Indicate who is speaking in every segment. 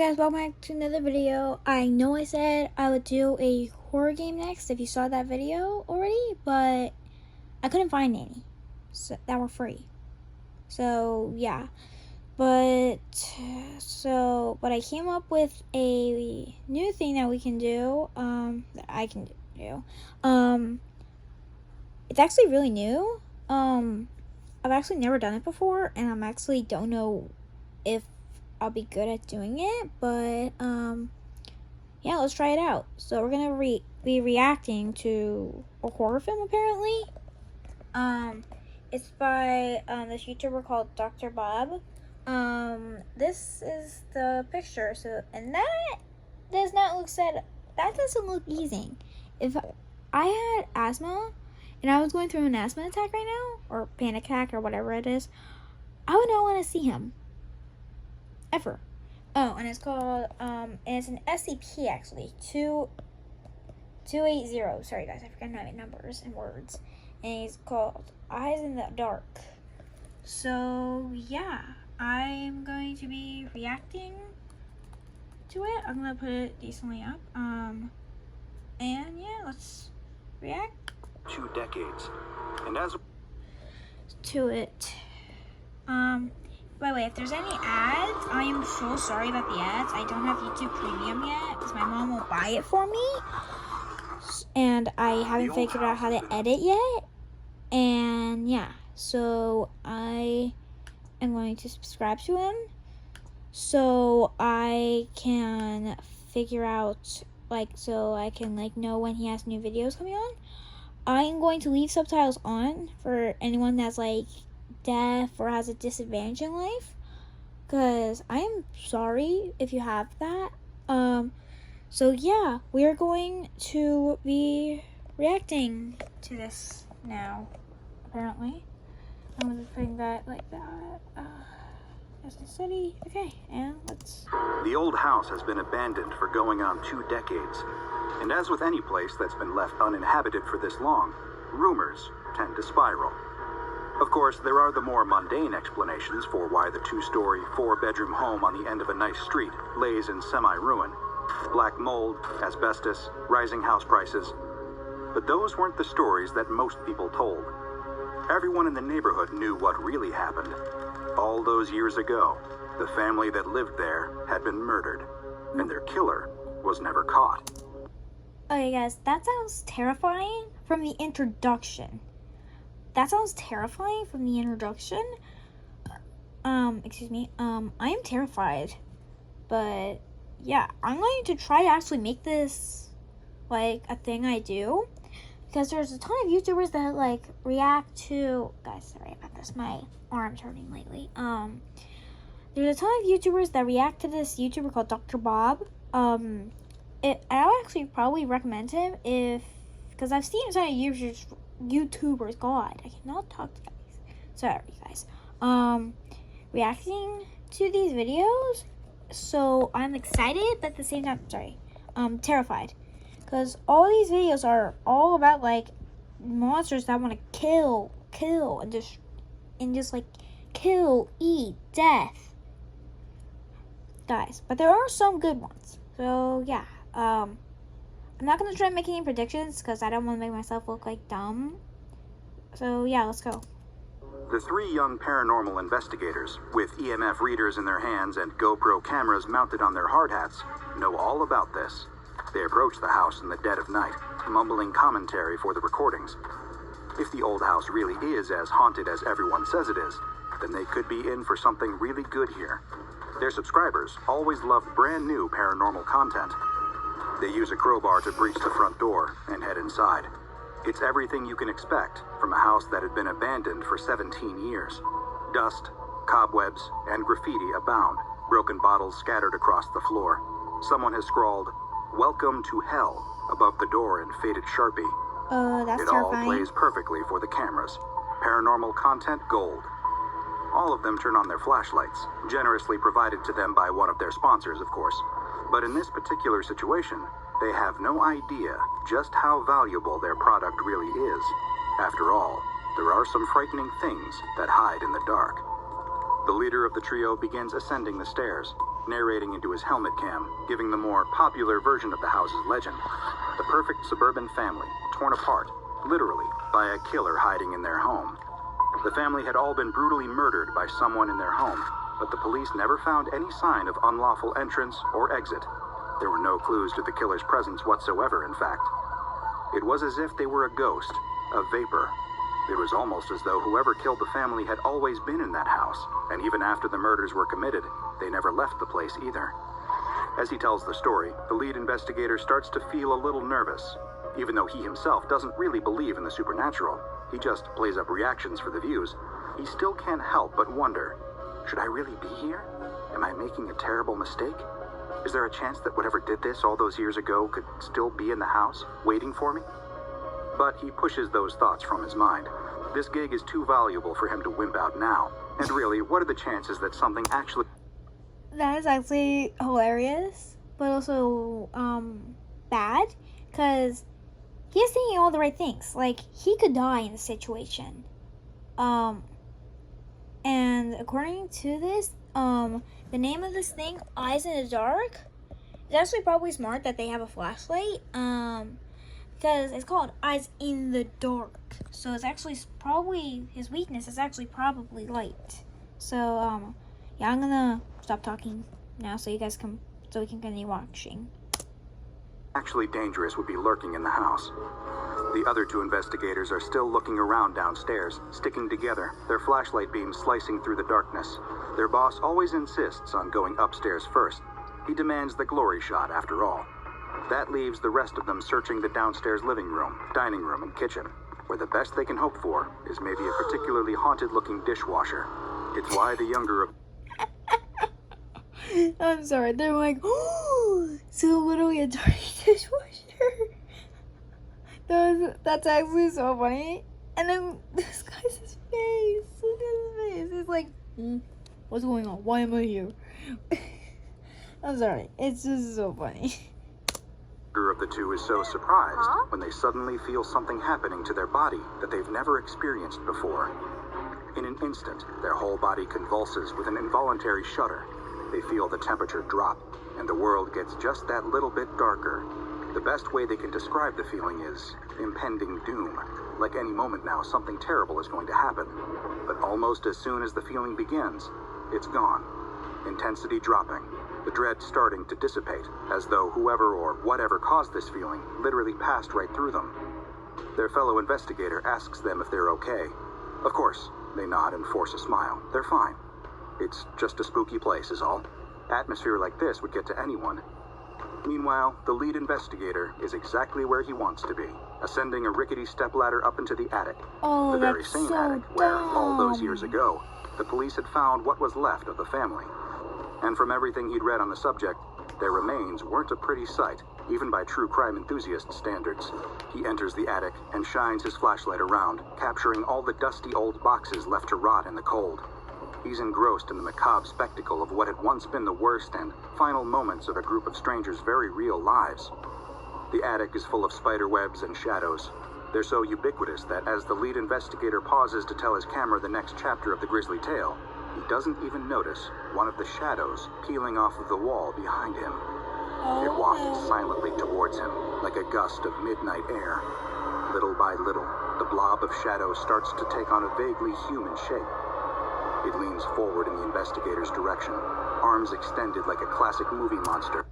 Speaker 1: Guys, welcome back to another video. I know I said I would do a horror game next if you saw that video already, but I couldn't find any that were free. So yeah, but I came up with a new thing that we can do. That I can do. It's actually really new. I've actually never done it before, and I'm actually don't know if I'll be good at doing it, but yeah, let's try it out. So we're gonna be reacting to a horror film apparently. It's by this YouTuber called Dr. Bob. This is the picture. So, and that does not look sad. That doesn't look easy. If I had asthma and I was going through an asthma attack right now, or panic attack, or whatever it is, I would not want to see him. Ever. Oh, and it's called, and it's an SCP actually, 280. Sorry guys, I forgot my numbers and words. And it's called Eyes in the Dark. So, yeah, I'm going to be reacting to it. I'm going to put it decently up. And yeah, let's react
Speaker 2: 2 decades. And as
Speaker 1: to it. By the way, if there's any ads, I am so sorry about the ads. I don't have YouTube Premium yet because my mom won't buy it for me. And I haven't figured out how to edit yet. And yeah, so I am going to subscribe to him so I can figure out, so I can, know when he has new videos coming on. I am going to leave subtitles on for anyone that's, deaf or has a disadvantage in life, because I am sorry if you have that. So yeah, we're going to be reacting to this now, apparently. I'm going to be putting that like that, as a city. Okay, and let's...
Speaker 2: The old house has been abandoned for going on 2 decades. And as with any place that's been left uninhabited for this long, rumors tend to spiral. Of course, there are the more mundane explanations for why the 2-story, 4-bedroom home on the end of a nice street lays in semi-ruin. Black mold, asbestos, rising house prices. But those weren't the stories that most people told. Everyone in the neighborhood knew what really happened. All those years ago, the family that lived there had been murdered, and their killer was never caught.
Speaker 1: Okay guys, that sounds terrifying from the introduction. I am terrified, but yeah, I'm going to try to actually make this, a thing I do, because there's a ton of YouTubers that, react to, guys, sorry about this, my arm's hurting lately, there's a ton of YouTubers that react to this YouTuber called Dr. Bob. I would actually probably recommend him because I've seen some YouTubers, God, I cannot talk to guys. Sorry, guys. Reacting to these videos, so I'm excited, but at the same time, terrified, because all these videos are all about monsters that want to kill, and just kill, eat, death, guys. But there are some good ones. So yeah, I'm not going to try making any predictions because I don't want to make myself look dumb. So yeah, let's go.
Speaker 2: The 3 young paranormal investigators, with EMF readers in their hands and GoPro cameras mounted on their hard hats, know all about this. They approach the house in the dead of night, mumbling commentary for the recordings. If the old house really is as haunted as everyone says it is, then they could be in for something really good here. Their subscribers always love brand new paranormal content. They use a crowbar to breach the front door and head inside. It's everything you can expect from a house that had been abandoned for 17 years. Dust, cobwebs, and graffiti abound, broken bottles scattered across the floor. Someone has scrawled, "Welcome to Hell," above the door in faded Sharpie.
Speaker 1: That's
Speaker 2: it
Speaker 1: terrifying.
Speaker 2: all plays perfectly for the cameras. Paranormal content gold. All of them turn on their flashlights, generously provided to them by one of their sponsors, of course. But in this particular situation, they have no idea just how valuable their product really is. After all, there are some frightening things that hide in the dark. The leader of the trio begins ascending the stairs, narrating into his helmet cam, giving the more popular version of the house's legend. The perfect suburban family, torn apart, literally, by a killer hiding in their home. The family had all been brutally murdered by someone in their home, but the police never found any sign of unlawful entrance or exit. There were no clues to the killer's presence whatsoever, in fact. It was as if they were a ghost, a vapor. It was almost as though whoever killed the family had always been in that house, and even after the murders were committed, they never left the place either. As he tells the story, the lead investigator starts to feel a little nervous. Even though he himself doesn't really believe in the supernatural, he just plays up reactions for the views, he still can't help but wonder, should I really be here? Am I making a terrible mistake? Is there a chance that whatever did this all those years ago could still be in the house, waiting for me? But he pushes those thoughts from his mind. This gig is too valuable for him to wimp out now. And really, what are the chances that something actually...
Speaker 1: That is actually hilarious, but also, bad, because he's thinking all the right things. Like, he could die in the situation. And according to this, the name of this thing, Eyes in the Dark, is actually probably smart that they have a flashlight, because it's called Eyes in the Dark. So it's actually probably, his weakness is actually probably light. So, yeah, I'm gonna stop talking now so we can continue watching.
Speaker 2: Actually dangerous would be lurking in the house. The other two investigators are still looking around downstairs, sticking together, their flashlight beams slicing through the darkness. Their boss always insists on going upstairs first. He demands the glory shot, after all. That leaves the rest of them searching the downstairs living room, dining room, and kitchen, where the best they can hope for is maybe a particularly haunted-looking dishwasher. It's why the younger of...
Speaker 1: I'm sorry, they're like, oh, so literally a dirty dishwasher. That's actually so funny. And then this guy's face. Look at his face. He's like, what's going on? Why am I here? I'm sorry. It's just so funny.
Speaker 2: Of the two is so surprised when they suddenly feel something happening to their body that they've never experienced before. In an instant, their whole body convulses with an involuntary shudder. They feel the temperature drop, and the world gets just that little bit darker. The best way they can describe the feeling is impending doom. Like any moment now, something terrible is going to happen. But almost as soon as the feeling begins, it's gone. Intensity dropping, the dread starting to dissipate, as though whoever or whatever caused this feeling literally passed right through them. Their fellow investigator asks them if they're okay. Of course, they nod and force a smile. They're fine. It's just a spooky place, is all. Atmosphere like this would get to anyone. Meanwhile, the lead investigator is exactly where he wants to be, ascending a rickety stepladder up into the attic.
Speaker 1: Oh,
Speaker 2: the very
Speaker 1: that's
Speaker 2: same
Speaker 1: so
Speaker 2: attic where, all those
Speaker 1: dumb.
Speaker 2: years ago, the police had found what was left of the family. And from everything he'd read on the subject, their remains weren't a pretty sight, even by true crime enthusiast standards. He enters the attic and shines his flashlight around, capturing all the dusty old boxes left to rot in the cold. He's engrossed in the macabre spectacle of what had once been the worst and final moments of a group of strangers' very real lives. The attic is full of spider webs and shadows. They're so ubiquitous that as the lead investigator pauses to tell his camera the next chapter of the grisly tale, he doesn't even notice one of the shadows peeling off of the wall behind him. It wafts silently towards him, like a gust of midnight air. Little by little, the blob of shadow starts to take on a vaguely human shape. It leans forward in the investigator's direction, arms extended like a classic movie monster.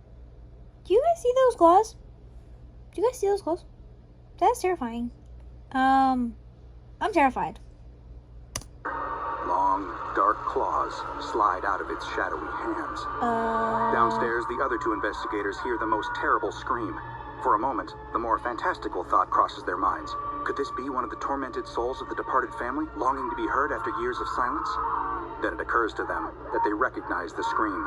Speaker 1: Do you guys see those claws? Do you guys see those claws? That's terrifying. I'm terrified.
Speaker 2: Long, dark claws slide out of its shadowy hands. Downstairs, the other two investigators hear the most terrible scream. For a moment, the more fantastical thought crosses their minds. Could this be one of the tormented souls of the departed family, longing to be heard after years of silence? Then it occurs to them that they recognize the scream.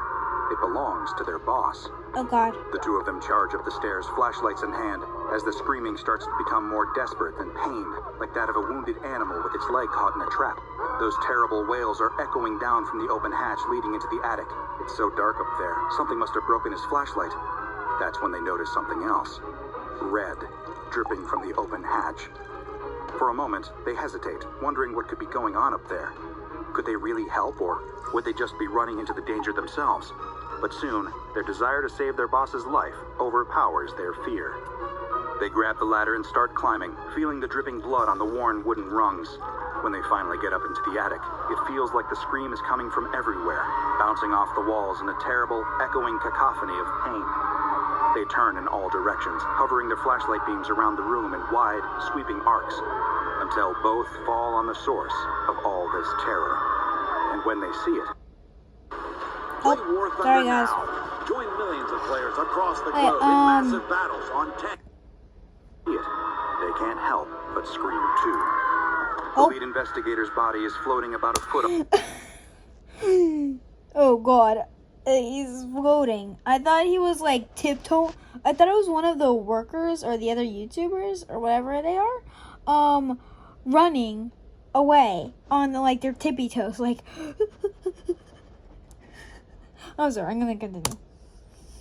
Speaker 2: It belongs to their boss.
Speaker 1: Oh God.
Speaker 2: The two of them charge up the stairs, flashlights in hand, as the screaming starts to become more desperate than pained, like that of a wounded animal with its leg caught in a trap. Those terrible wails are echoing down from the open hatch leading into the attic. It's so dark up there, something must have broken his flashlight. That's when they notice something else. Red, dripping from the open hatch. For a moment, they hesitate, wondering what could be going on up there. Could they really help, or would they just be running into the danger themselves? But soon, their desire to save their boss's life overpowers their fear. They grab the ladder and start climbing, feeling the dripping blood on the worn wooden rungs. When they finally get up into the attic, it feels like the scream is coming from everywhere, bouncing off the walls in a terrible, echoing cacophony of pain. They turn in all directions, hovering their flashlight beams around the room in wide, sweeping arcs, until both fall on the source of all this terror. And when they see it...
Speaker 3: Play War Thunder
Speaker 1: sorry, guys.
Speaker 3: now. Join millions of players across the globe in massive battles on tech.
Speaker 2: They can't help but scream too. The lead investigator's body is floating about a foot up.
Speaker 1: Oh god, he's floating. I thought he was like tiptoe. I thought it was one of the workers or the other YouTubers or whatever they are, running away on like their tippy toes, like. I'm sorry, I'm gonna continue.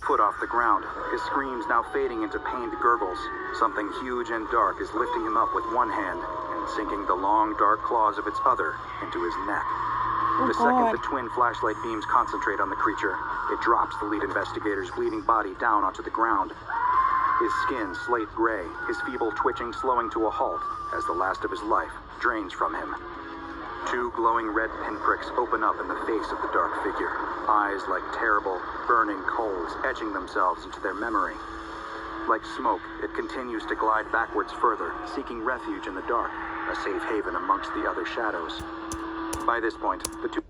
Speaker 2: Foot off the ground, his screams now fading into pained gurgles. Something huge and dark is lifting him up with one hand and sinking the long, dark claws of its other into his neck. The second the twin flashlight beams concentrate on the creature, it drops the lead investigator's bleeding body down onto the ground. His skin slate gray, his feeble twitching slowing to a halt as the last of his life drains from him. Two glowing red pinpricks open up in the face of the dark figure, eyes like terrible, burning coals etching themselves into their memory. Like smoke, it continues to glide backwards further, seeking refuge in the dark, a safe haven amongst the other shadows. By this point, the two...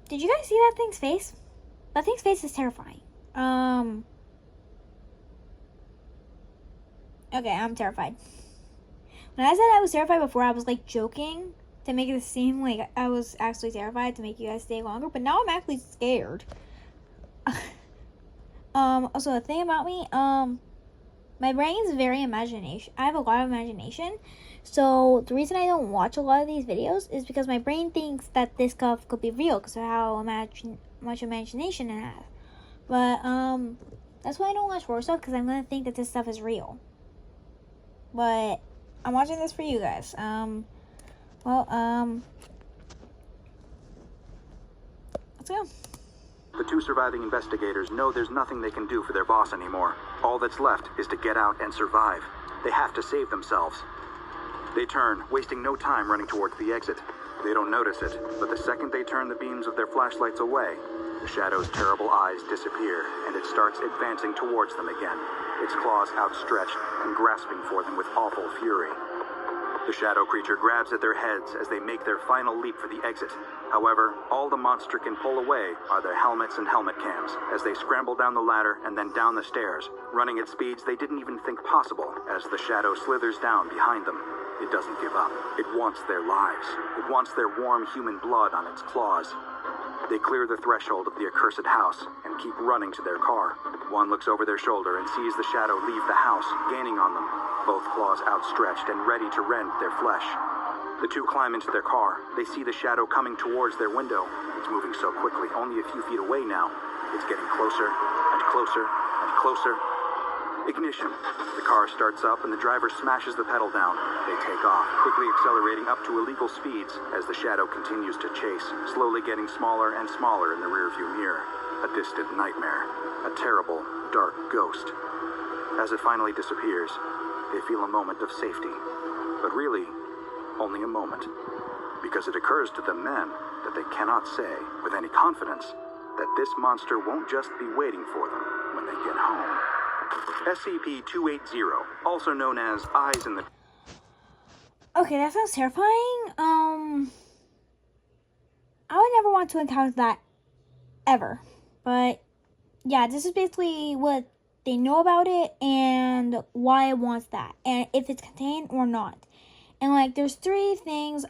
Speaker 1: Did you guys see that thing's face? That thing's face is terrifying. Okay, I'm terrified. When I said I was terrified before, I was like joking to make it seem like I was actually terrified to make you guys stay longer, but now I'm actually scared. Also, the thing about me, my brain is very imagination. I have a lot of imagination. So the reason I don't watch a lot of these videos is because my brain thinks that this stuff could be real because of how much imagination it has. But that's why I don't watch horror stuff, because I'm gonna think that this stuff is real. But I'm watching this for you guys. Let's go.
Speaker 2: The two surviving investigators know there's nothing they can do for their boss anymore. All that's left is to get out and survive. They have to save themselves. They turn, wasting no time running towards the exit. They don't notice it, but the second they turn the beams of their flashlights away, the shadow's terrible eyes disappear, and it starts advancing towards them again, its claws outstretched and grasping for them with awful fury. The shadow creature grabs at their heads as they make their final leap for the exit. However, all the monster can pull away are their helmets and helmet cams as they scramble down the ladder and then down the stairs, running at speeds they didn't even think possible as the shadow slithers down behind them. It doesn't give up. It wants their lives. It wants their warm human blood on its claws. They clear the threshold of the accursed house and keep running to their car. One looks over their shoulder and sees the shadow leave the house, gaining on them, both claws outstretched and ready to rend their flesh. The two climb into their car. They see the shadow coming towards their window. It's moving so quickly, only a few feet away now. It's getting closer and closer and closer. Ignition. The car starts up and the driver smashes the pedal down. They take off, quickly accelerating up to illegal speeds as the shadow continues to chase, slowly getting smaller and smaller in the rearview mirror. A distant nightmare. A terrible, dark ghost. As it finally disappears, they feel a moment of safety. But really, only a moment. Because it occurs to them then that they cannot say with any confidence that this monster won't just be waiting for them when they get home. SCP-280, also known as Eyes in the...
Speaker 1: Okay, that sounds terrifying. I would never want to encounter that ever. But yeah, this is basically what they know about it and why it wants that, and if it's contained or not. And like, there's three things: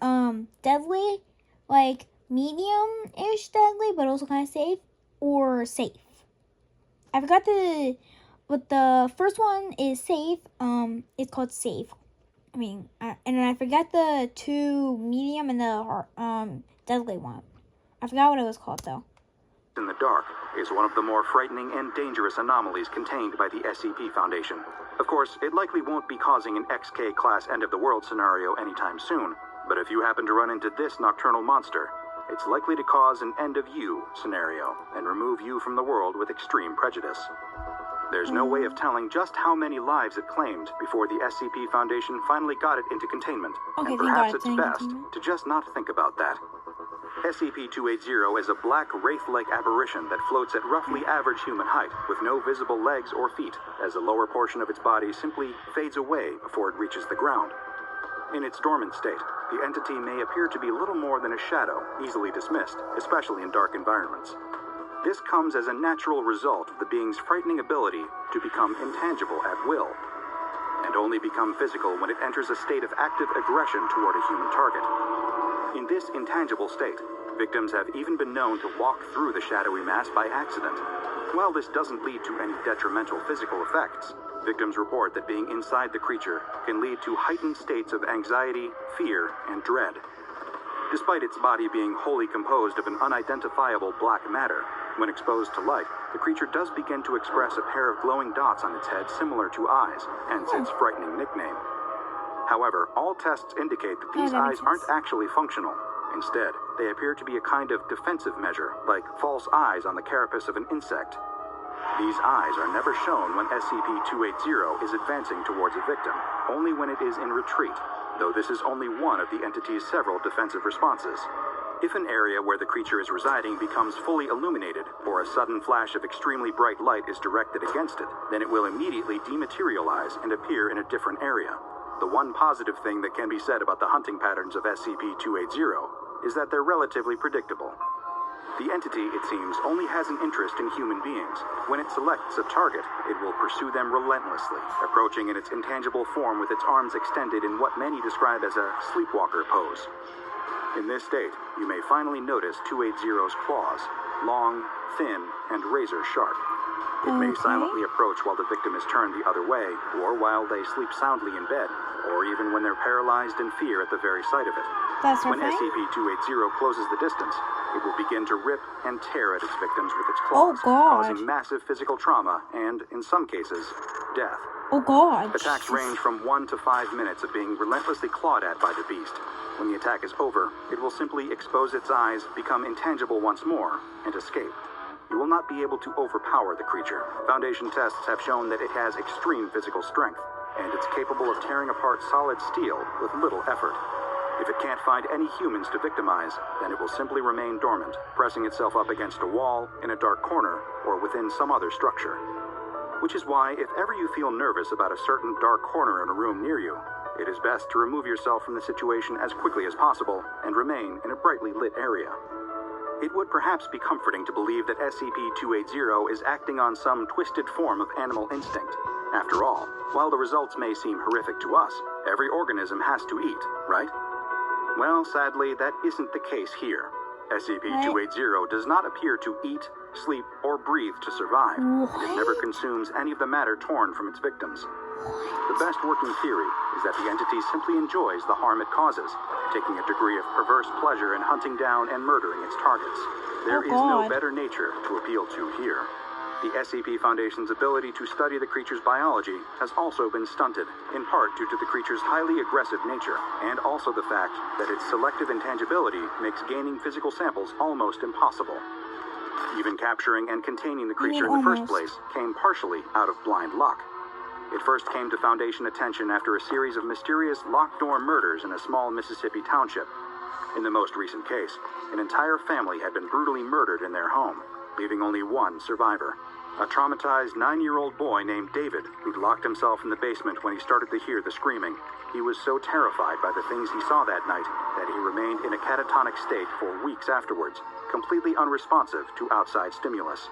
Speaker 1: deadly, like medium-ish deadly, but also kind of safe, or safe. I forgot but the first one is safe. It's called safe. And I forgot the two medium and the deadly one. I forgot what it was called though.
Speaker 2: In the dark is one of the more frightening and dangerous anomalies contained by the SCP Foundation. Of course, it likely won't be causing an XK-class end-of-the-world scenario anytime soon, but if you happen to run into this nocturnal monster, it's likely to cause an end-of-you scenario and remove you from the world with extreme prejudice. There's no way of telling just how many lives it claimed before the SCP Foundation finally got it into containment,
Speaker 1: Okay,
Speaker 2: and
Speaker 1: thank
Speaker 2: perhaps
Speaker 1: God
Speaker 2: it's
Speaker 1: it's in
Speaker 2: best
Speaker 1: containment.
Speaker 2: to just not think about that. SCP-280 is a black wraith-like apparition that floats at roughly average human height, with no visible legs or feet, as the lower portion of its body simply fades away before it reaches the ground. In its dormant state, the entity may appear to be little more than a shadow, easily dismissed, especially in dark environments. This comes as a natural result of the being's frightening ability to become intangible at will, and only become physical when it enters a state of active aggression toward a human target. In this intangible state, victims have even been known to walk through the shadowy mass by accident. While this doesn't lead to any detrimental physical effects, victims report that being inside the creature can lead to heightened states of anxiety, fear, and dread. Despite its body being wholly composed of an unidentifiable black matter, when exposed to light, the creature does begin to express a pair of glowing dots on its head similar to eyes, hence its frightening nickname. However, all tests indicate that these
Speaker 1: that
Speaker 2: eyes
Speaker 1: makes
Speaker 2: aren't
Speaker 1: sense.
Speaker 2: actually functional. Instead, they appear to be a kind of defensive measure, like false eyes on the carapace of an insect. These eyes are never shown when SCP-280 is advancing towards a victim, only when it is in retreat, though this is only one of the entity's several defensive responses. If an area where the creature is residing becomes fully illuminated, or a sudden flash of extremely bright light is directed against it, then it will immediately dematerialize and appear in a different area. The one positive thing that can be said about the hunting patterns of SCP-280 is that they're relatively predictable. The entity, it seems, only has an interest in human beings. When it selects a target, it will pursue them relentlessly, approaching in its intangible form with its arms extended in what many describe as a sleepwalker pose. In this state, you may finally notice 280's claws, long, thin, and razor sharp. It may silently approach while the victim is turned the other way, or while they sleep soundly in bed, or even when they're paralyzed in fear at the very sight of it.
Speaker 1: That's
Speaker 2: When
Speaker 1: okay.
Speaker 2: SCP-280 closes the distance, it will begin to rip and tear at its victims with its claws,
Speaker 1: God.
Speaker 2: causing massive physical trauma and, in some cases, death.
Speaker 1: Oh God.
Speaker 2: Attacks range from 1 to 5 minutes of being relentlessly clawed at by the beast. When the attack is over, it will simply expose its eyes, become intangible once more, and escape. You will not be able to overpower the creature. Foundation tests have shown that it has extreme physical strength, and it's capable of tearing apart solid steel with little effort. If it can't find any humans to victimize, then it will simply remain dormant, pressing itself up against a wall, in a dark corner, or within some other structure. Which is why, if ever you feel nervous about a certain dark corner in a room near you, it is best to remove yourself from the situation as quickly as possible and remain in a brightly lit area. It would perhaps be comforting to believe that SCP-280 is acting on some twisted form of animal instinct. After all, while the results may seem horrific to us, every organism has to eat, right? Well, sadly, that isn't the case here. SCP-280 does not appear to eat, sleep, or breathe to survive. It never consumes any of the matter torn from its victims. The best working theory is that the entity simply enjoys the harm it causes, taking a degree of perverse pleasure in hunting down and murdering its targets. There is no better nature to appeal to here. The SCP Foundation's ability to study the creature's biology has also been stunted, in part due to the creature's highly aggressive nature, and also the fact that its selective intangibility makes gaining physical samples almost impossible. Even capturing and containing the creature in the first place came partially out of blind luck. It first came to Foundation attention after a series of mysterious locked-door murders in a small Mississippi township. In the most recent case, an entire family had been brutally murdered in their home, leaving only one survivor. A traumatized 9-year-old boy named David, who'd locked himself in the basement when he started to hear the screaming. He was so terrified by the things he saw that night that he remained in a catatonic state for weeks afterwards, completely unresponsive to outside stimulus.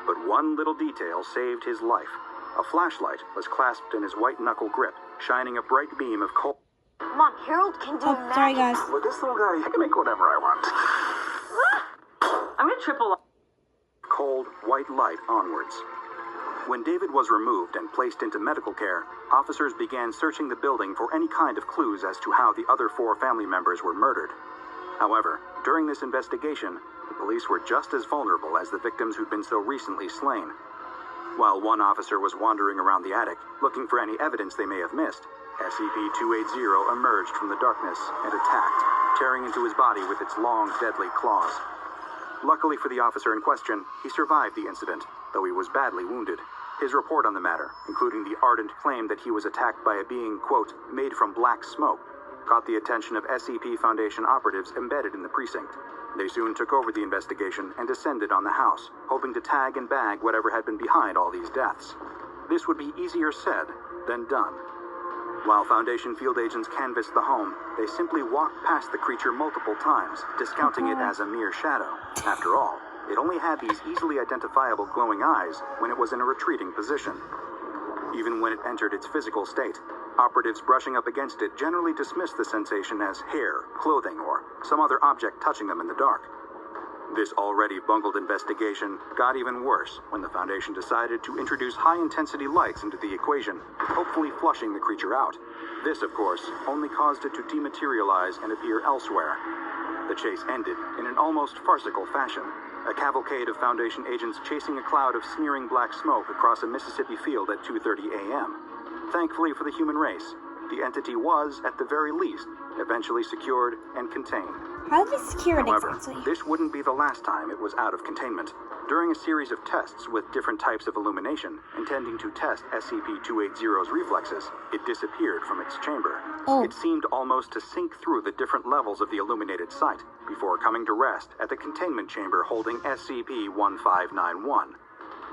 Speaker 2: But one little detail saved his life. A flashlight was clasped in his white-knuckle grip, shining a bright beam of cold...
Speaker 4: Mom, Harold can do magic.
Speaker 1: Sorry guys.
Speaker 3: With this little guy, I can make whatever I want.
Speaker 4: I'm gonna triple.
Speaker 2: Cold, white light onwards. When David was removed and placed into medical care, officers began searching the building for any kind of clues as to how the other 4 family members were murdered. However, during this investigation, the police were just as vulnerable as the victims who'd been so recently slain. While one officer was wandering around the attic, looking for any evidence they may have missed, SCP-280 emerged from the darkness and attacked. tearing into his body with its long, deadly claws. Luckily for the officer in question, he survived the incident, though he was badly wounded. His report on the matter, including the ardent claim that he was attacked by a being, quote, made from black smoke, caught the attention of SCP Foundation operatives embedded in the precinct. They soon took over the investigation and descended on the house, hoping to tag and bag whatever had been behind all these deaths. This would be easier said than done. While Foundation field agents canvassed the home, they simply walked past the creature multiple times, discounting it as a mere shadow. After all, it only had these easily identifiable glowing eyes when it was in a retreating position. Even when it entered its physical state, operatives brushing up against it generally dismissed the sensation as hair, clothing, or some other object touching them in the dark. This already bungled investigation got even worse when the Foundation decided to introduce high-intensity lights into the equation, hopefully flushing the creature out. This, of course, only caused it to dematerialize and appear elsewhere. The chase ended in an almost farcical fashion, a cavalcade of Foundation agents chasing a cloud of smearing black smoke across a Mississippi field at 2:30 a.m. Thankfully for the human race, the entity was, at the very least, eventually secured and contained.
Speaker 1: How did they secure it
Speaker 2: However,
Speaker 1: exactly?
Speaker 2: this wouldn't be the last time it was out of containment. During a series of tests with different types of illumination, intending to test SCP-280's reflexes, it disappeared from its chamber.
Speaker 1: Oh.
Speaker 2: It seemed almost to sink through the different levels of the illuminated site, before coming to rest at the containment chamber holding SCP-1591.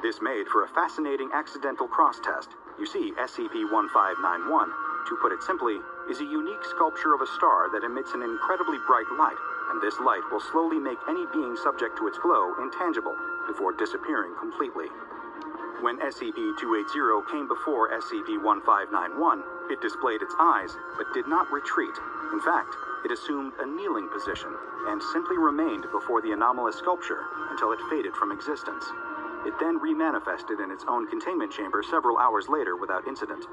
Speaker 2: This made for a fascinating accidental cross-test. You see, SCP-1591, to put it simply, is a unique sculpture of a star that emits an incredibly bright light, and this light will slowly make any being subject to its glow intangible, before disappearing completely. When SCP-280 came before SCP-1591, it displayed its eyes, but did not retreat. In fact, it assumed a kneeling position, and simply remained before the anomalous sculpture until it faded from existence. It then remanifested in its own containment chamber several hours later without incident.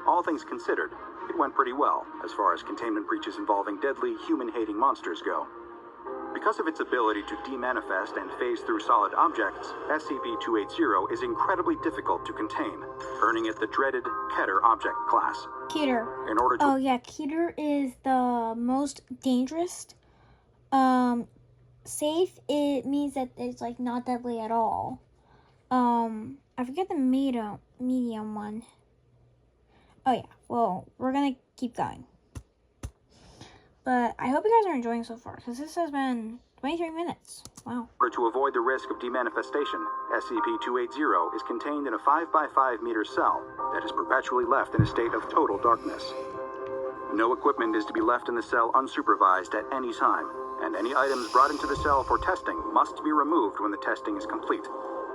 Speaker 2: All things considered, it went pretty well, as far as containment breaches involving deadly, human-hating monsters go. Because of its ability to demanifest and phase through solid objects, SCP-280 is incredibly difficult to contain, earning it the dreaded Keter object class.
Speaker 1: Keter.
Speaker 2: In order to
Speaker 1: Oh yeah, Keter is the most dangerous. Safe, it means that it's like not deadly at all. I forget the medium one. Oh yeah, well, we're gonna keep going. But I hope you guys are enjoying so far, because this has been 23 minutes. Wow.
Speaker 2: In order to avoid the risk of demanifestation, SCP-280 is contained in a 5x5 meter cell that is perpetually left in a state of total darkness. No equipment is to be left in the cell unsupervised at any time, and any items brought into the cell for testing must be removed when the testing is complete.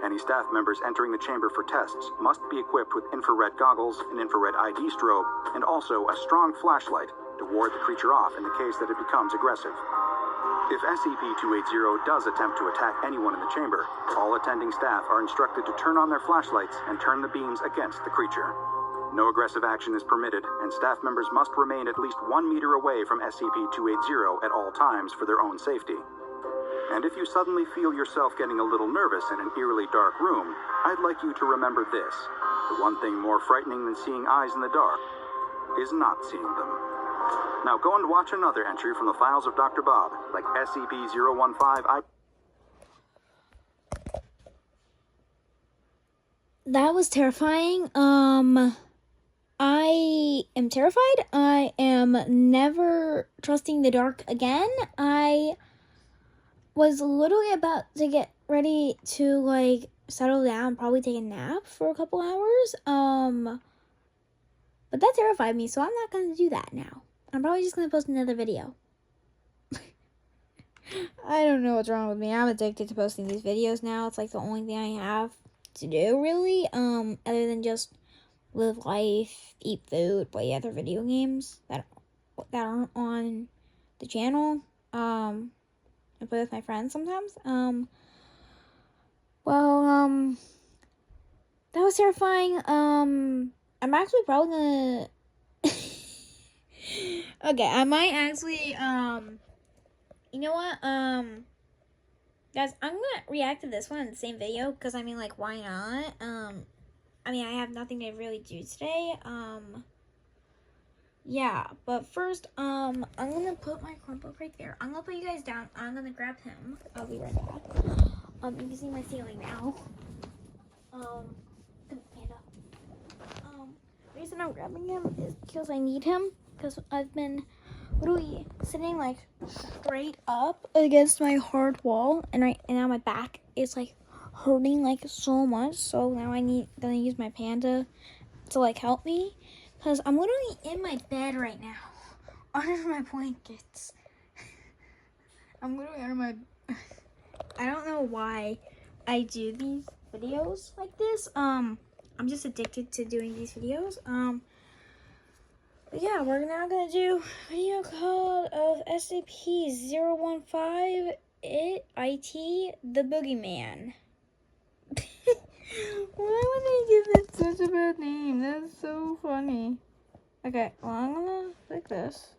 Speaker 2: Any staff members entering the chamber for tests must be equipped with infrared goggles, an infrared ID strobe, and also a strong flashlight to ward the creature off in the case that it becomes aggressive. If SCP-280 does attempt to attack anyone in the chamber, all attending staff are instructed to turn on their flashlights and turn the beams against the creature. No aggressive action is permitted, and staff members must remain at least 1 meter away from SCP-280 at all times for their own safety. And if you suddenly feel yourself getting a little nervous in an eerily dark room, I'd like you to remember this. The one thing more frightening than seeing eyes in the dark is not seeing them. Now go and watch another entry from the files of Dr. Bob, like SCP-015.
Speaker 1: That was terrifying. I am terrified. I am never trusting the dark again. I was literally about to get ready to like settle down, probably take a nap for a couple hours. But that terrified me, so I'm not gonna do that now. I'm probably just gonna post another video. I don't know what's wrong with me. I'm addicted to posting these videos now. It's like the only thing I have to do, really. Other than just live life, eat food, play other video games that aren't on the channel. I play with my friends sometimes. That was terrifying. I'm actually probably gonna okay, I might actually you know what, guys, I'm gonna react to this one in the same video, because I mean, like, why not? I mean, I have nothing to really do today. yeah, but first, I'm gonna put my Chromebook right there. I'm gonna put you guys down. I'm gonna grab him. I'll be right back. You can see my ceiling now. Come, Panda. The reason I'm grabbing him is because I need him. Because I've been literally sitting like straight up against my hard wall, and now my back is like hurting like so much. So now gonna use my Panda to like help me, because I'm literally in my bed right now under my blankets. I'm literally under my I don't know why I do these videos like this. I'm just addicted to doing these videos. But yeah, we're now gonna do a video called of SCP-015 IT the Boogeyman. Why would they give it such a bad name? That's so funny. Okay, well, I'm gonna click this.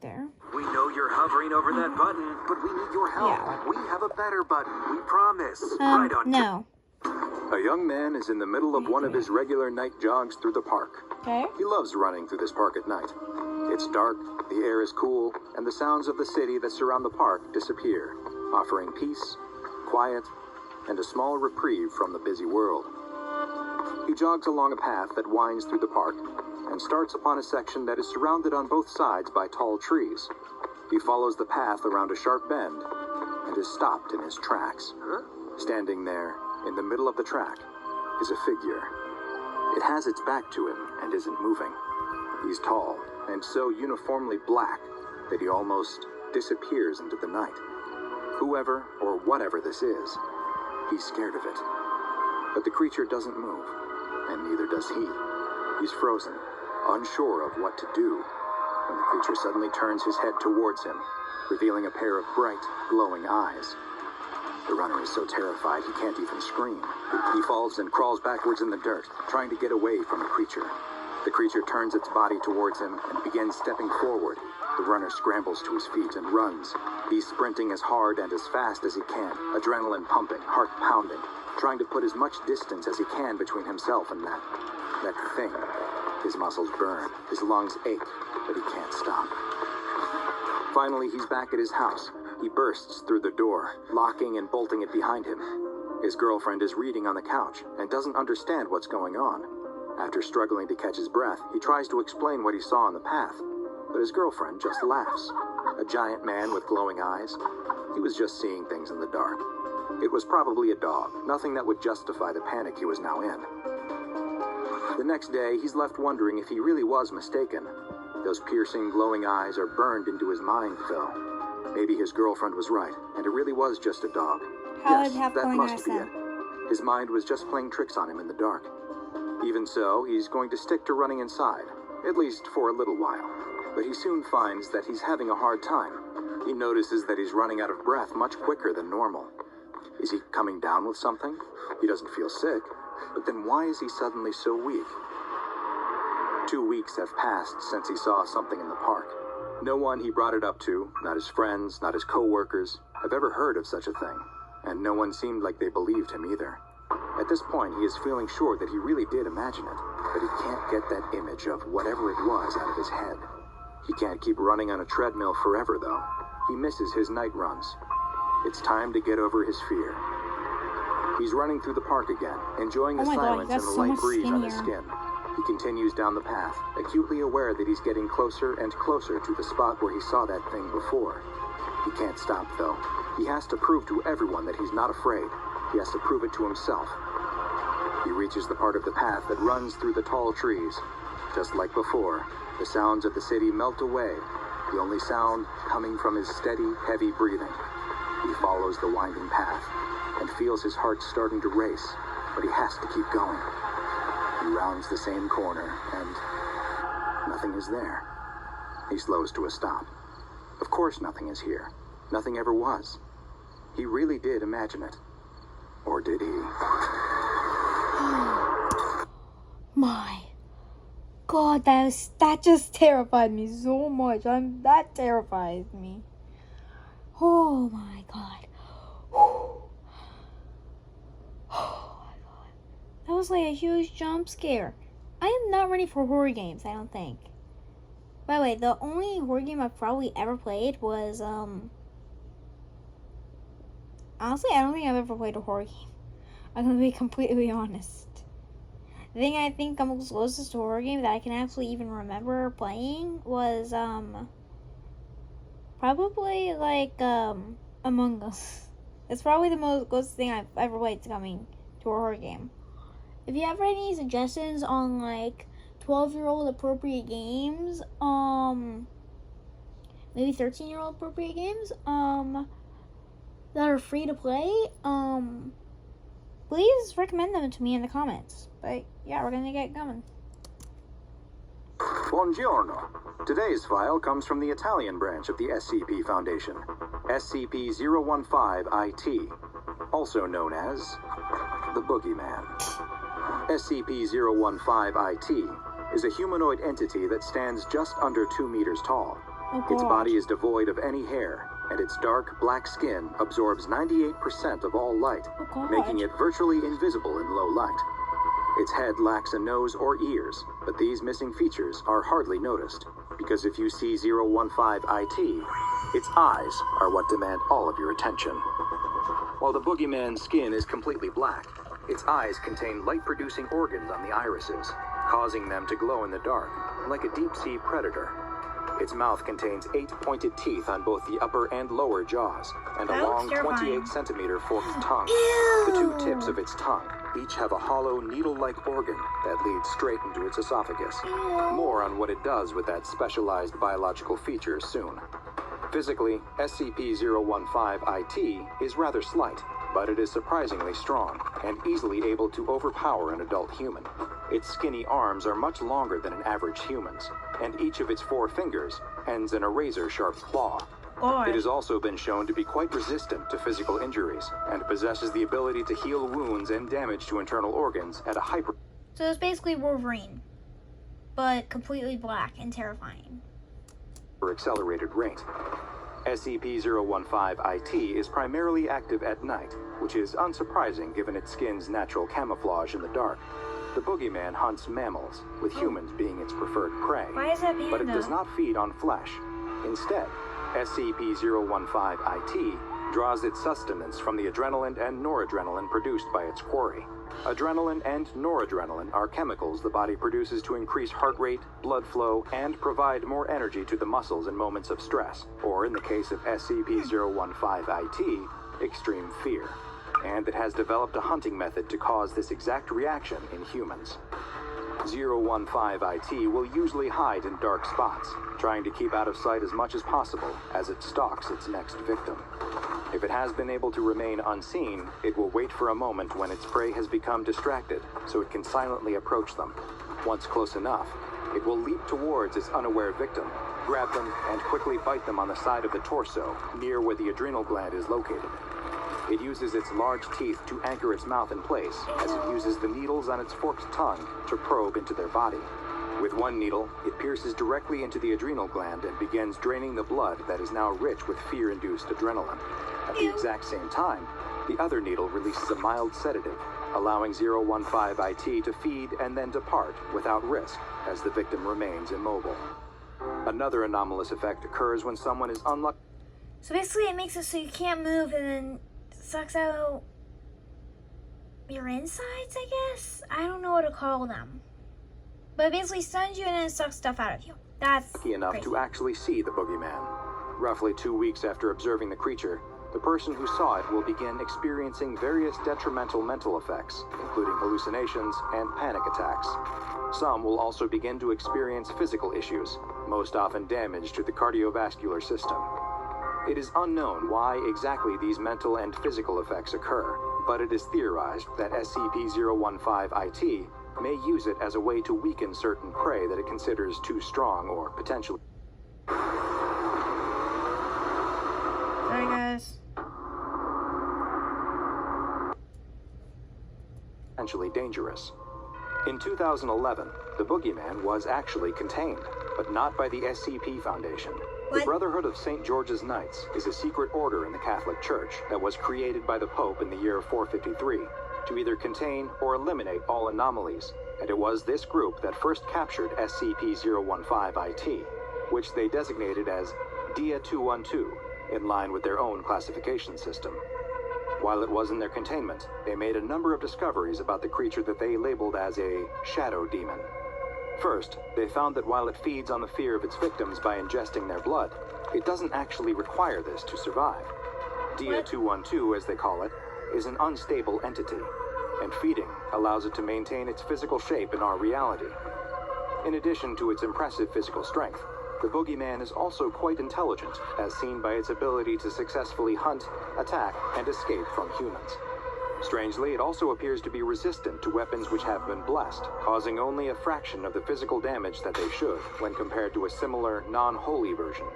Speaker 1: There.
Speaker 3: We know you're hovering over that button, but we need your help.
Speaker 1: Yeah.
Speaker 3: We have a better button, we promise. Right on.
Speaker 1: No.
Speaker 2: A young man is in the middle of one of his regular night jogs through the park.
Speaker 1: Okay.
Speaker 2: He loves running through this park at night. It's dark, the air is cool, and the sounds of the city that surround the park disappear, offering peace, quiet, and a small reprieve from the busy world. He jogs along a path that winds through the park and starts upon a section that is surrounded on both sides by tall trees. He follows the path around a sharp bend and is stopped in his tracks. Standing there, in the middle of the track, is a figure. It has its back to him and isn't moving. He's tall and so uniformly black that he almost disappears into the night. Whoever or whatever this is, he's scared of it. But the creature doesn't move, and neither does he. He's frozen, unsure of what to do, when the creature suddenly turns his head towards him, revealing a pair of bright, glowing eyes. The runner is so terrified he can't even scream. He falls and crawls backwards in the dirt, trying to get away from the creature. The creature turns its body towards him and begins stepping forward. The runner scrambles to his feet and runs. He's sprinting as hard and as fast as he can, adrenaline pumping, heart pounding, trying to put as much distance as he can between himself and that thing. His muscles burn, his lungs ache, but he can't stop. Finally, he's back at his house. He bursts through the door, locking and bolting it behind him. His girlfriend is reading on the couch and doesn't understand what's going on. After struggling to catch his breath, he tries to explain what he saw on the path, but his girlfriend just laughs. A giant man with glowing eyes. He was just seeing things in the dark. It was probably a dog, nothing that would justify the panic he was now in. The next day, he's left wondering if he really was mistaken. Those piercing, glowing eyes are burned into his mind, though. Maybe his girlfriend was right, and it really was just a dog.
Speaker 1: How
Speaker 2: Yes,
Speaker 1: would have
Speaker 2: that
Speaker 1: glowing
Speaker 2: must
Speaker 1: eyes
Speaker 2: be
Speaker 1: then?
Speaker 2: it. His mind was just playing tricks on him in the dark. Even so, he's going to stick to running inside, at least for a little while. But he soon finds that he's having a hard time. He notices that he's running out of breath much quicker than normal. Is he coming down with something? He doesn't feel sick, but then why is he suddenly so weak? 2 weeks have passed since he saw something in the park. No one he brought it up to, not his friends, not his co-workers, have ever heard of such a thing, and no one seemed like they believed him either. At this point, he is feeling sure that he really did imagine it, but he can't get that image of whatever it was out of his head. He can't keep running on a treadmill forever, though. He misses his night runs. It's time to get over his fear. He's running through the park again, enjoying the
Speaker 1: Oh my God,
Speaker 2: silence
Speaker 1: he
Speaker 2: and
Speaker 1: got
Speaker 2: the
Speaker 1: so
Speaker 2: light
Speaker 1: much
Speaker 2: breeze on his
Speaker 1: skinnier.
Speaker 2: skin. He continues down the path, acutely aware that he's getting closer and closer to the spot where he saw that thing before. He can't stop, though. He has to prove to everyone that he's not afraid. He has to prove it to himself. He reaches the part of the path that runs through the tall trees. Just like before, the sounds of the city melt away, the only sound coming from his steady, heavy breathing. He follows the winding path and feels his heart starting to race, but he has to keep going. He rounds the same corner, and nothing is there. He slows to a stop. Of course nothing is here. Nothing ever was. He really did imagine it. Or did he?
Speaker 1: My God, that just terrified me so much. That terrifies me. Oh my God. Oh my God. That was like a huge jump scare. I am not ready for horror games, I don't think. By the way, the only horror game I've probably ever played was, honestly, I don't think I've ever played a horror game. I'm gonna be completely honest. The thing I think I'm closest to a horror game that I can actually even remember playing was, probably, like, Among Us. It's probably the most closest thing I've ever played to coming to a horror game. If you have any suggestions on, like, 12-year-old appropriate games, maybe 13-year-old appropriate games, that are free to play, please recommend them to me in the comments. But yeah, we're gonna get going.
Speaker 2: Buongiorno. Today's file comes from the Italian branch of the SCP Foundation, SCP-015-IT, also known as the Boogeyman. SCP-015-IT is a humanoid entity that stands just under 2 meters tall.
Speaker 1: Oh,
Speaker 2: Its
Speaker 1: God.
Speaker 2: body is devoid of any hair, and its dark black skin absorbs 98% of all light,
Speaker 1: Oh, God.
Speaker 2: making it virtually invisible in low light. Its head lacks a nose or ears, but these missing features are hardly noticed, because if you see 015-IT, its eyes are what demand all of your attention. While the Boogeyman's skin is completely black, its eyes contain light-producing organs on the irises, causing them to glow in the dark, like a deep-sea predator. Its mouth contains 8 pointed teeth on both the upper and lower jaws, and a
Speaker 1: That
Speaker 2: long
Speaker 1: looks terrifying.
Speaker 2: 28-centimeter forked tongue.
Speaker 1: Ew.
Speaker 2: The 2 tips of its tongue each have a hollow, needle-like organ that leads straight into its esophagus. More on what it does with that specialized biological feature soon. Physically, SCP-015-IT is rather slight, but it is surprisingly strong and easily able to overpower an adult human. Its skinny arms are much longer than an average human's, and each of its 4 fingers ends in a razor-sharp claw.
Speaker 1: God.
Speaker 2: It has also been shown to be quite resistant to physical injuries, and possesses the ability to heal wounds and damage to internal organs at a hyper...
Speaker 1: So it's basically Wolverine, but completely black and terrifying.
Speaker 2: accelerated rate. SCP-015-IT is primarily active at night, which is unsurprising given its skin's natural camouflage in the dark. The Boogeyman hunts mammals, with humans being its preferred prey.
Speaker 1: Why is that
Speaker 2: But it
Speaker 1: panda?
Speaker 2: does not feed on flesh. Instead, SCP-015-IT draws its sustenance from the adrenaline and noradrenaline produced by its quarry. Adrenaline and noradrenaline are chemicals the body produces to increase heart rate, blood flow, and provide more energy to the muscles in moments of stress, or in the case of SCP-015-IT, extreme fear. And it has developed a hunting method to cause this exact reaction in humans. 015-IT will usually hide in dark spots, trying to keep out of sight as much as possible as it stalks its next victim. If it has been able to remain unseen, it will wait for a moment when its prey has become distracted, so it can silently approach them. Once close enough, it will leap towards its unaware victim, grab them, and quickly bite them on the side of the torso, near where the adrenal gland is located. It uses its large teeth to anchor its mouth in place, as it uses the needles on its forked tongue to probe into their body. With one needle, it pierces directly into the adrenal gland and begins draining the blood that is now rich with fear-induced adrenaline. At the exact same time, the other needle releases a mild sedative, allowing 015-IT to feed and then depart without risk, as the victim remains immobile. Another anomalous effect occurs when someone is unlucky.
Speaker 1: So basically it makes it so you can't move and then sucks out your insides, I guess? I don't know what to call them. But it basically stuns you and then sucks stuff out of you. That's
Speaker 2: Lucky enough
Speaker 1: crazy.
Speaker 2: to actually see the Boogeyman. Roughly 2 weeks after observing the creature, the person who saw it will begin experiencing various detrimental mental effects, including hallucinations and panic attacks. Some will also begin to experience physical issues, most often damage to the cardiovascular system. It is unknown why exactly these mental and physical effects occur, but it is theorized that SCP-015-IT may use it as a way to weaken certain prey that it considers too strong or potentially
Speaker 1: Sorry, guys.
Speaker 2: dangerous. In 2011, the Boogeyman was actually contained, but not by the SCP Foundation. The
Speaker 1: What?
Speaker 2: Brotherhood of St. George's Knights is a secret order in the Catholic Church that was created by the Pope in the year 453 to either contain or eliminate all anomalies, and it was this group that first captured SCP-015-IT, which they designated as DIA-212, in line with their own classification system. While it was in their containment, they made a number of discoveries about the creature that they labeled as a shadow demon. First, they found that while it feeds on the fear of its victims by ingesting their blood, it doesn't actually require this to survive. DIA-212, as they call it, is an unstable entity, and feeding allows it to maintain its physical shape in our reality. In addition to its impressive physical strength, the boogeyman is also quite intelligent, as seen by its ability to successfully hunt, attack, and escape from humans. Strangely, it also appears to be resistant to weapons which have been blessed, causing only a fraction of the physical damage that they should when compared to a similar, non-holy version.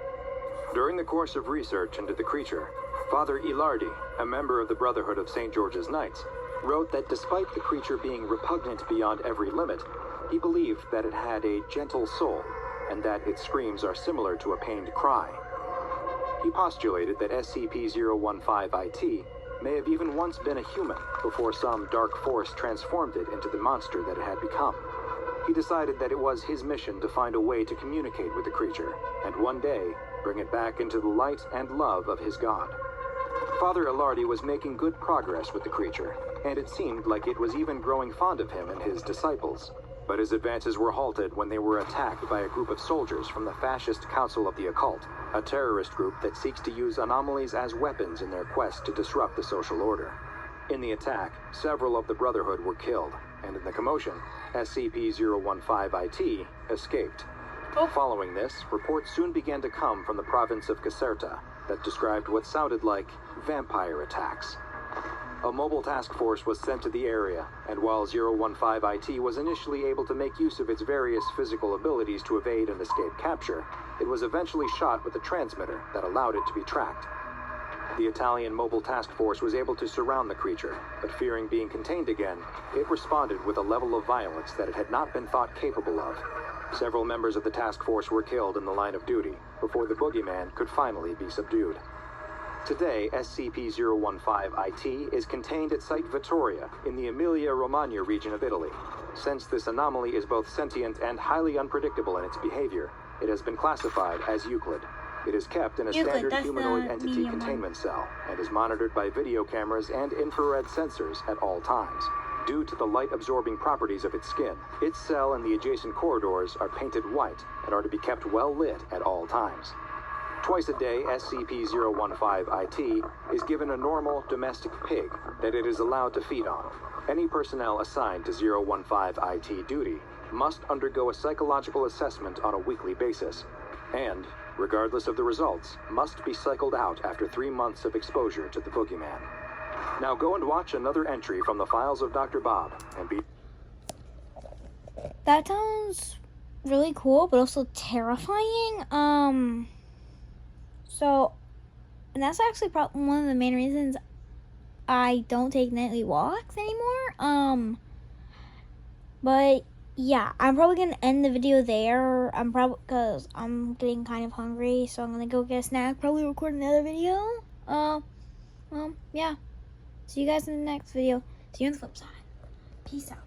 Speaker 2: During the course of research into the creature, Father Ilardi, a member of the Brotherhood of St. George's Knights, wrote that despite the creature being repugnant beyond every limit, he believed that it had a gentle soul, and that its screams are similar to a pained cry. He postulated that SCP-015-IT may have even once been a human before some dark force transformed it into the monster that it had become. He decided that it was his mission to find a way to communicate with the creature, and one day, bring it back into the light and love of his God. Father Ilardi was making good progress with the creature, and it seemed like it was even growing fond of him and his disciples. But his advances were halted when they were attacked by a group of soldiers from the Fascist Council of the Occult, a terrorist group that seeks to use anomalies as weapons in their quest to disrupt the social order. In the attack, several of the Brotherhood were killed, and in the commotion, SCP-015-IT escaped. Following this, reports soon began to come from the province of Caserta that described what sounded like vampire attacks. A mobile task force was sent to the area, and while 015-IT was initially able to make use of its various physical abilities to evade and escape capture, it was eventually shot with a transmitter that allowed it to be tracked. The Italian mobile task force was able to surround the creature, but fearing being contained again, it responded with a level of violence that it had not been thought capable of. Several members of the task force were killed in the line of duty before the boogeyman could finally be subdued. Today, SCP-015-IT is contained at Site Vittoria in the Emilia-Romagna region of Italy. Since this anomaly is both sentient and highly unpredictable in its behavior, it has been classified as Euclid. It is kept in a standard humanoid entity containment cell and is monitored by video cameras and infrared sensors at all times. Due to the light-absorbing properties of its skin, its cell and the adjacent corridors are painted white and are to be kept well lit at all times. Twice a day, SCP-015-IT is given a normal domestic pig that it is allowed to feed on. Any personnel assigned to 015-IT duty must undergo a psychological assessment on a weekly basis, and, regardless of the results, must be cycled out after 3 months of exposure to the boogeyman. Now go and watch another entry from the files of Dr. Bob and be...
Speaker 1: That sounds really cool, but also terrifying. And that's actually probably one of the main reasons I don't take nightly walks anymore. But yeah, I'm probably gonna end the video there. Because I'm getting kind of hungry, so I'm gonna go get a snack. Probably record another video. Yeah. See you guys in the next video. See you on the flip side. Peace out.